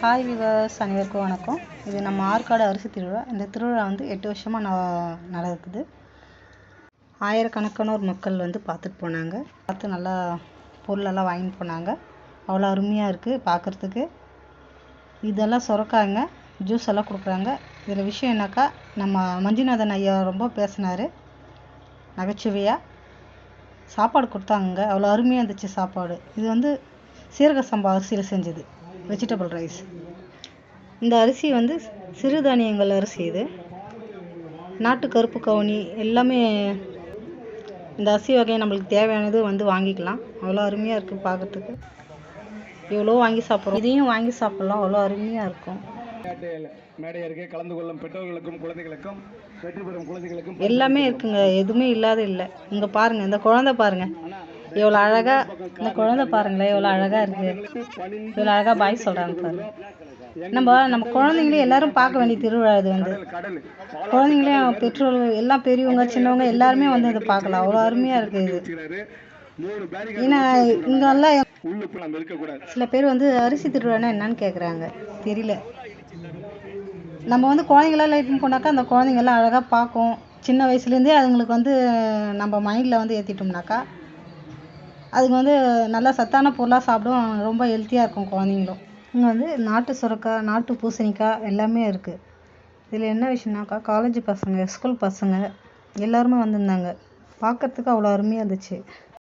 Hi viewers, அனைவருக்கும் வணக்கம். இது நம்ம ஆற்காடு அரிசி திருவிழா. இந்த திருவிழா 8 வருஷமாக நடக்குது. ஆயிரக்கணக்கானோர் மக்கள் பார்த்துட்டு போனாங்க. பார்த்து நல்லா பொருளெல்லாம் வாங்கிட்டு போனாங்க. அவ்வளோ அருமையாக இருக்குது பார்க்குறதுக்கு. இதெல்லாம் சுரக்காங்க, ஜூஸ் எல்லாம் கொடுக்குறாங்க. இதில் விஷயம் என்னக்கா, நம்ம மஞ்சுநாதன் ஐயா ரொம்ப பேசினார் நகைச்சுவையாக. சாப்பாடு கொடுத்தாங்க, அவ்வளோ அருமையாக இருந்துச்சு சாப்பாடு. இது சீரக சம்பா அரிசியில் செஞ்சது வெஜிடபிள் ரைஸ். இந்த அரிசி சிறுதானியங்கள் அரிசி. இது நாட்டு கருப்பு கவுனி எல்லாமே இந்த அரிசி வகை நம்மளுக்கு தேவையானது வாங்கிக்கலாம். அவ்வளோ அருமையாக இருக்குது பார்க்குறதுக்கு. இவ்வளோ வாங்கி சாப்பிட்றோம், இதையும் வாங்கி சாப்பிட்லாம். அவ்வளோ அருமையாக இருக்கும். மேடையருக்கு கலந்து கொள்ளும் பெற்றோர்களுக்கும் குழந்தைகளுக்கும் வெற்றி பெறும் குழந்தைகளுக்கும் எல்லாமே இருக்குங்க, எதுவுமே இல்லாத இல்லை. இங்கே பாருங்கள், இந்த குழந்தை பாருங்கள் எவ்வளோ அழகாக. இந்த குழந்தை பாருங்களேன் எவ்வளோ அழகாக இருக்குது. இவ்வளோ அழகாக பாய் சொல்கிறாங்க பாருங்க. நம்ம குழந்தைங்களே எல்லாரும் பார்க்க வேண்டிய திருவிழா இது. குழந்தைங்களையும் பெற்றோர்கள் எல்லாம் பெரியவங்க சின்னவங்க எல்லாருமே இதை பார்க்கலாம். அவ்வளோ அருமையாக இருக்குது இது. ஏன்னா இங்கெல்லாம் சில பேர் அரிசி திருவிழான்னா என்னன்னு கேட்குறாங்க, தெரியல. நம்ம குழந்தைங்களெல்லாம் இட்டுன்னு போனாக்கா அந்த குழந்தைங்கெல்லாம் அழகாக பார்க்கும். சின்ன வயசுலேருந்தே அதுங்களுக்கு நம்ம மைண்டில் ஏற்றிட்டோம்னாக்கா அதுக்கு நல்லா சத்தான பொருளாக சாப்பிடும். ரொம்ப ஹெல்த்தியாக இருக்கும் குழந்தைங்களும். இங்கே நாட்டு சுரக்காய், நாட்டு பூசணிக்காய் எல்லாமே இருக்குது. இதில் என்ன விஷயம்னாக்கா, காலேஜ் பசங்க, ஸ்கூல் பசங்க எல்லாருமே வந்திருந்தாங்க. பார்க்குறதுக்கு அவ்வளோ அருமையாக இருந்துச்சு.